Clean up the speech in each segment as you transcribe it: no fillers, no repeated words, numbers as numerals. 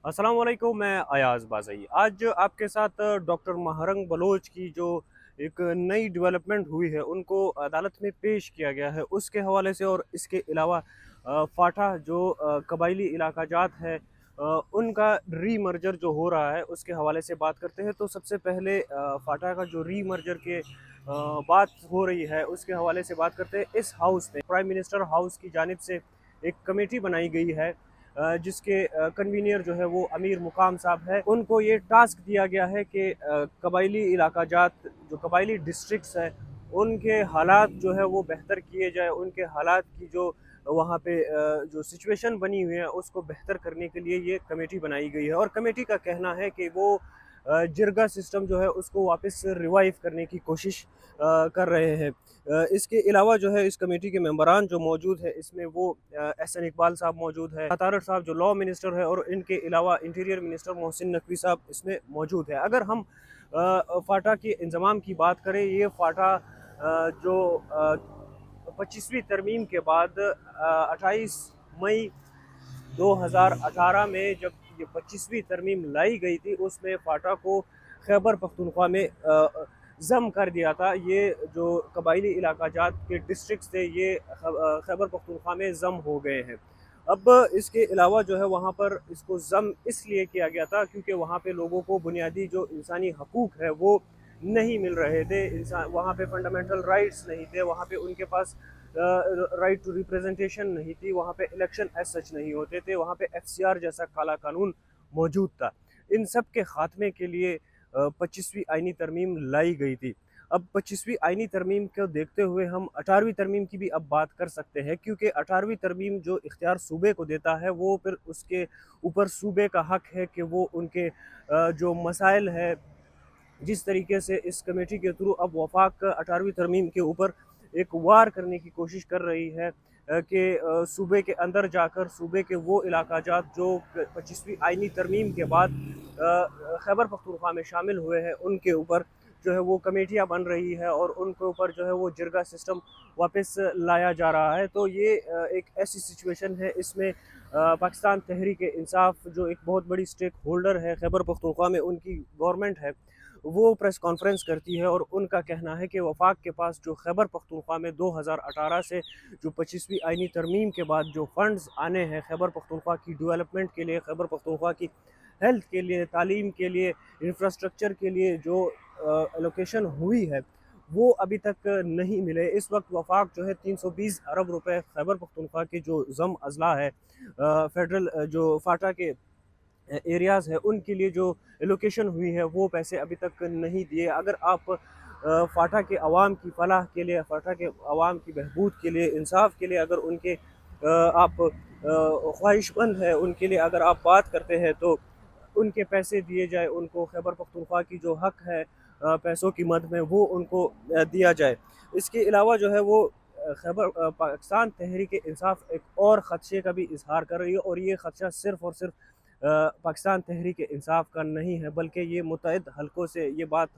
अस्सलाम वालेकुम, मैं अयाज बाज़ई। आज आपके साथ डॉक्टर महरंग बलोच की जो एक नई डेवलपमेंट हुई है उनको अदालत में पेश किया गया है उसके हवाले से, और इसके अलावा फाटा जो कबायली इलाका जात है उनका रीमर्जर जो हो रहा है उसके हवाले से बात करते हैं। तो सबसे पहले फाटा का जो रीमर्जर के बात हो रही है उसके हवाले से बात करते हैं। इस हाउस में प्राइम मिनिस्टर हाउस की जानिब से एक कमेटी बनाई गई है जिसके कन्वीनियर जो है वो अमीर मुकाम साहब है। उनको ये टास्क दिया गया है कि कबायली इलाका जात जो कबायली डिस्ट्रिक्ट्स है उनके हालात जो है वो बेहतर किए जाए, उनके हालात की जो वहाँ पे जो सिचुएशन बनी हुई है उसको बेहतर करने के लिए ये कमेटी बनाई गई है। और कमेटी का कहना है कि वो जिरगा सिस्टम जो है उसको वापस रिवाइव करने की कोशिश कर रहे हैं। इसके अलावा जो है इस कमेटी के मेंबरान जो मौजूद है इसमें वो एहसन इकबाल साहब मौजूद है, तारड़ साहब जो लॉ मिनिस्टर है, और इनके अलावा इंटीरियर मिनिस्टर मोहसिन नकवी साहब इसमें मौजूद है। अगर हम फाटा के इंजमाम की बात करें, ये फाटा जो 25वीं तरमीम के बाद 28 मई 2018 में जब ये 25वीं तरमीम लाई गई थी उसमें फाटा को खैबर पख्तूनख्वा में ज़म कर दिया था। ये जो कबायली इलाका जात के डिस्ट्रिक्ट थे ये खैबर पख्तूनख्वा में ज़म हो गए हैं। अब इसके अलावा जो है वहाँ पर इसको ज़म इसलिए किया गया था क्योंकि वहाँ पे लोगों को बुनियादी जो इंसानी हकूक़ है वो नहीं मिल रहे थे। इंसान वहाँ पे फंडामेंटल राइट्स नहीं थे, वहाँ पे उनके पास राइट टू रिप्रेजेंटेशन नहीं थी, वहाँ पे इलेक्शन एज सच नहीं होते थे, वहाँ पे एफसीआर जैसा काला कानून मौजूद था। इन सब के खात्मे के लिए 25वीं आइनी तरमीम लाई गई थी। अब 25वीं आइनी तरमीम को देखते हुए हम 18वीं तरमीम की भी अब बात कर सकते हैं, क्योंकि 18वीं तरमीम जो इख्तियार सूबे को देता है वो फिर उसके ऊपर सूबे का हक है कि वो उनके जो मसाइल है, जिस तरीके से इस कमेटी के थ्रू अब वफाक 18वीं तरमीम के ऊपर एक वार करने की कोशिश कर रही है कि सूबे के अंदर जाकर सूबे के वो इलाका जात जो 25वीं आइनी तरमीम के बाद खैबर पख्तूनख्वा में शामिल हुए हैं उनके ऊपर जो है वो कमेटियाँ बन रही है और उनके ऊपर जो है वो जिरगा सिस्टम वापस लाया जा रहा है। तो ये एक ऐसी सिचुएशन है, इसमें पाकिस्तान तहरीक इंसाफ जो एक बहुत बड़ी स्टेक होल्डर है खैबर पख्तूनख्वा में, उनकी गवर्नमेंट है, वो प्रेस कॉन्फ्रेंस करती है और उनका कहना है कि वफाक के पास जो खैबर पख्तूनख्वा में 2018 से जो 25वीं आइनी तरमीम के बाद जो फंड्स आने हैं खैबर पख्तूनख्वा की डेवलपमेंट के लिए, खैबर पख्तूनख्वा की हेल्थ के लिए, तालीम के लिए, इंफ्रास्ट्रक्चर के लिए जो एलोकेशन हुई है वो अभी तक नहीं मिले। इस वक्त वफाक जो है 320 अरब रुपए खैबर पख्तूनख्वा के जो ज़म अजला है फेडरल जो फाटा के एरियाज़ है उनके लिए जो एलोकेशन हुई है वो पैसे अभी तक नहीं दिए। अगर आप फाटा के अवाम की फलाह के लिए, फाटा के अवाम की बहबूद के लिए, इंसाफ के लिए अगर उनके आप ख्वाहिशमंद है उनके लिए अगर आप बात करते हैं तो उनके पैसे दिए जाए, उनको खैबर पख्तूनख्वा की जो हक है पैसों की मद में वो उनको दिया जाए। इसके अलावा जो है वो खैबर पाकिस्तान तहरीक इंसाफ एक और ख़दशे का भी इजहार कर रही है, और ये ख़दशा सिर्फ़ और सिर्फ पाकिस्तान तहरीक इंसाफ का नहीं है, बल्कि ये मुतअद्दिद हलकों से ये बात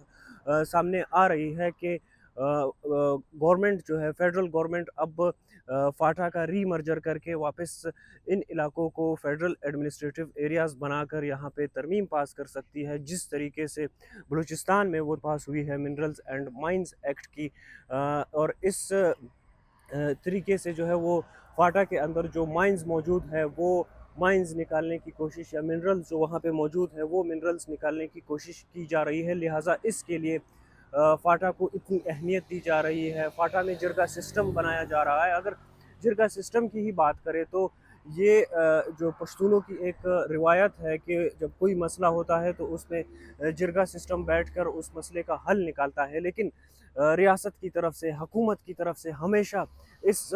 सामने आ रही है कि गवर्नमेंट जो है, फेडरल गवर्नमेंट अब फाटा का रीमर्जर करके वापस इन इलाकों को फेडरल एडमिनिस्ट्रेटिव एरियाज़ बनाकर यहाँ पे तरमीम पास कर सकती है, जिस तरीके से बलूचिस्तान में वो पास हुई है मिनरल्स एंड माइंस एक्ट की। और इस तरीके से जो है वो फाटा के अंदर जो माइंस मौजूद है वो माइंस निकालने की कोशिश, या मिनरल्स जो वहाँ पे मौजूद है वो मिनरल्स निकालने की कोशिश की जा रही है। लिहाजा इसके लिए फाटा को इतनी अहमियत दी जा रही है। फाटा में जिरगा सिस्टम बनाया जा रहा है। अगर जिरगा सिस्टम की ही बात करें तो ये जो पश्तूनों की एक रिवायत है कि जब कोई मसला होता है तो उसमें जिरगा सिस्टम बैठकर उस मसले का हल निकालता है, लेकिन रियासत की तरफ से, हुकूमत की तरफ से हमेशा इस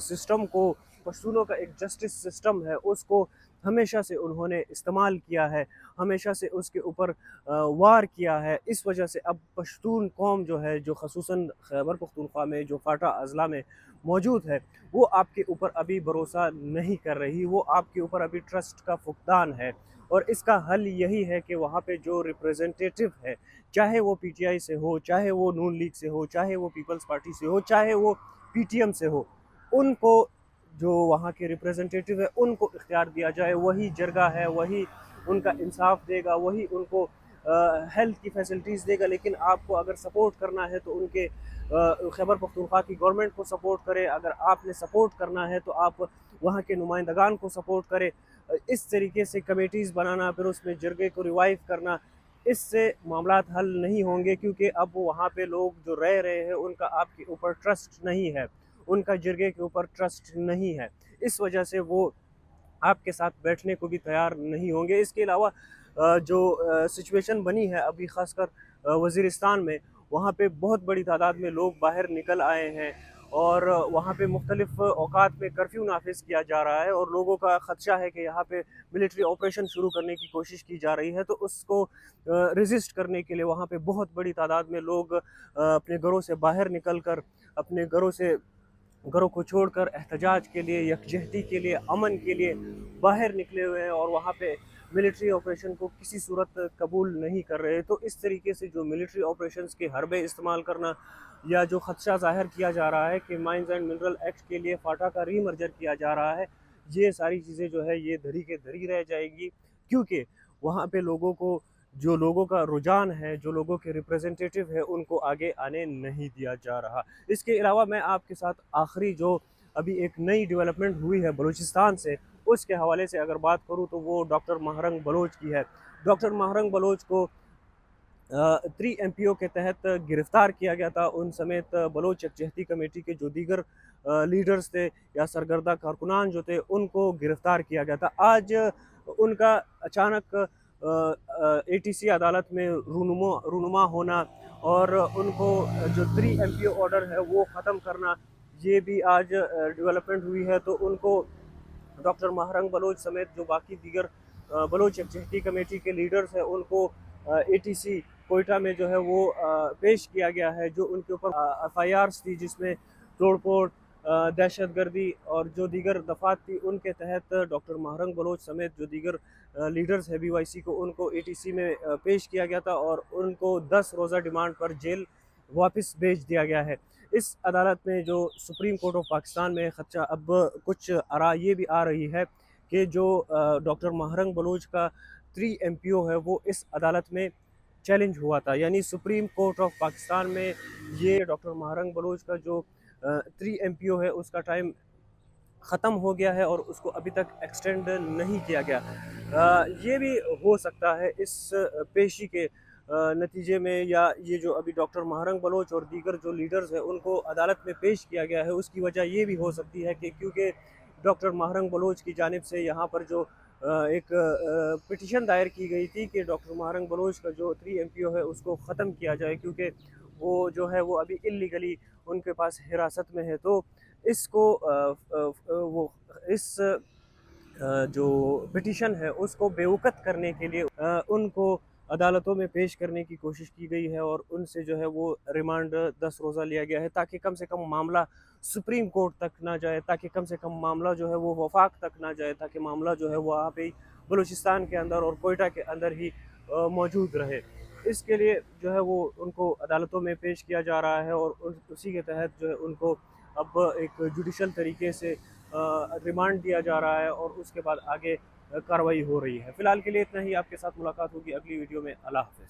सिस्टम को, पश्तूनों का एक जस्टिस सिस्टम है उसको हमेशा से उन्होंने इस्तेमाल किया है, हमेशा से उसके ऊपर वार किया है। इस वजह से अब पश्तून कौम जो है, जो खसूसन खैबर पख्तूनख्वा में जो फाटा अजला में मौजूद है, वो आपके ऊपर अभी भरोसा नहीं कर रही, वो आपके ऊपर अभी ट्रस्ट का फुकदान है। और इसका हल यही है कि वहाँ पे जो रिप्रेजेंटेटिव है, चाहे वो पीटीआई से हो, चाहे वो नून लीग से हो, चाहे वो पीपल्स पार्टी से हो, चाहे वो पीटीएम से हो, उनको जो वहाँ के रिप्रेजेंटेटिव है उनको इख्तियार दिया जाए। वही जरगा है, वही ان کا انصاف دے گا، وہی ان کو ہیلتھ کی فیسلٹیز دے گا. لیکن آپ کو اگر سپورٹ کرنا ہے تو ان کے خیبر پختونخوا کی گورنمنٹ کو سپورٹ کرے. اگر آپ نے سپورٹ کرنا ہے تو آپ وہاں کے نمائندگان کو سپورٹ کرے. اس طریقے سے کمیٹیز بنانا، پھر اس میں جرگے کو ریوائیو کرنا، اس سے معاملات حل نہیں ہوں گے، کیونکہ اب وہاں پہ لوگ جو رہ رہے ہیں ان کا آپ کے اوپر ٹرسٹ نہیں ہے، ان کا جرگے کے اوپر ٹرسٹ نہیں ہے. اس وجہ سے وہ آپ کے ساتھ بیٹھنے کو بھی تیار نہیں ہوں گے. اس کے علاوہ جو سچویشن بنی ہے ابھی خاص کر وزیرستان میں، وہاں پہ بہت بڑی تعداد میں لوگ باہر نکل آئے ہیں اور وہاں پہ مختلف اوقات میں کرفیو نافذ کیا جا رہا ہے، اور لوگوں کا خدشہ ہے کہ یہاں پہ ملٹری آپریشن شروع کرنے کی کوشش کی جا رہی ہے. تو اس کو ریزسٹ کرنے کے لیے وہاں پہ بہت بڑی تعداد میں لوگ اپنے گھروں سے باہر نکل کر، اپنے گھروں کو چھوڑ کر احتجاج کے لیے، یکجہتی کے لیے، امن کے لیے باہر نکلے ہوئے ہیں، اور وہاں پہ ملٹری آپریشن کو کسی صورت قبول نہیں کر رہے. تو اس طریقے سے جو ملٹری آپریشنز کے حربے استعمال کرنا، یا جو خدشہ ظاہر کیا جا رہا ہے کہ مائنز اینڈ منرل ایکٹ کے لیے فاٹا کا ری مرجر کیا جا رہا ہے، یہ ساری چیزیں جو ہے یہ دھری کے دھری رہ جائے گی. کیونکہ وہاں پہ لوگوں کا رجحان ہے، جو لوگوں کے ریپریزنٹیٹیو ہے، ان کو آگے آنے نہیں دیا جا رہا. اس کے علاوہ میں آپ کے ساتھ آخری جو ابھی ایک نئی ڈیولپمنٹ ہوئی ہے بلوچستان سے، اس کے حوالے سے اگر بات کروں تو وہ ڈاکٹر ماہرنگ بلوچ کی ہے. ڈاکٹر ماہرنگ بلوچ کو 3 MPO کے تحت گرفتار کیا گیا تھا. ان سمیت بلوچ یکجہتی کمیٹی کے جو دیگر لیڈرز تھے یا سرگردہ کارکنان جو تھے، ان کو گرفتار کیا گیا تھا. آج ان کا اچانک ATC عدالت میں رونما ہونا اور ان کو جو 3 MPO آرڈر ہے وہ ختم کرنا، یہ بھی آج ڈیولپمنٹ ہوئی ہے. تو ان کو ڈاکٹر ماہرنگ بلوچ سمیت جو باقی دیگر بلوچ یکجہتی کمیٹی کے لیڈرز ہیں، ان کو ATC کوئٹہ میں جو ہے وہ پیش کیا گیا ہے. جو ان کے اوپر FIRs تھی، جس میں توڑ پھوڑ، دہشت گردی اور جو دیگر دفعات تھی، ان کے تحت ڈاکٹر ماہرنگ بلوچ سمیت جو دیگر لیڈرز ہے BYC کو، ان کو ATC میں پیش کیا گیا تھا اور ان کو 10 روزہ ڈیمانڈ پر جیل واپس بھیج دیا گیا ہے. اس عدالت میں جو سپریم کورٹ آف پاکستان میں خدشہ اب کچھ آرا یہ بھی آ رہی ہے کہ جو ڈاکٹر ماہرنگ بلوچ کا 3 MPO ہے وہ اس عدالت میں چیلنج ہوا تھا. یعنی سپریم کورٹ آف پاکستان میں یہ ڈاکٹر ماہرنگ بلوچ کا جو 3 MPO ہے اس کا ٹائم ختم ہو گیا ہے اور اس کو ابھی تک ایکسٹینڈ نہیں کیا گیا. یہ بھی ہو سکتا ہے اس پیشی کے نتیجے میں، یا یہ جو ابھی ڈاکٹر ماہرنگ بلوچ اور دیگر جو لیڈرز ہیں ان کو عدالت میں پیش کیا گیا ہے، اس کی وجہ یہ بھی ہو سکتی ہے کہ کیونکہ ڈاکٹر ماہرنگ بلوچ کی جانب سے یہاں پر جو ایک پٹیشن دائر کی گئی تھی کہ ڈاکٹر ماہرنگ بلوچ کا جو 3 MPO ہے اس کو ختم کیا جائے، کیونکہ وہ جو ہے وہ ابھی اللیگلی ان کے پاس حراست میں ہے. تو اس کو اس جو پٹیشن ہے اس کو بے وقت کرنے کے لیے ان کو عدالتوں میں پیش کرنے کی کوشش کی گئی ہے، اور ان سے جو ہے وہ ریمانڈ 10 روزہ لیا گیا ہے، تاکہ کم سے کم معاملہ سپریم کورٹ تک نہ جائے، تاکہ کم سے کم معاملہ جو ہے وہ وفاق تک نہ جائے، تاکہ معاملہ جو ہے وہ وہاں پہ بلوچستان کے اندر اور کوئٹہ کے اندر ہی موجود رہے. اس کے لیے جو ہے وہ ان کو عدالتوں میں پیش کیا جا رہا ہے، اور اسی کے تحت جو ہے ان کو اب ایک جوڈیشل طریقے سے ریمانڈ دیا جا رہا ہے، اور اس کے بعد آگے کارروائی ہو رہی ہے. فی الحال کے لیے اتنا ہی. آپ کے ساتھ ملاقات ہوگی اگلی ویڈیو میں. اللہ حافظ.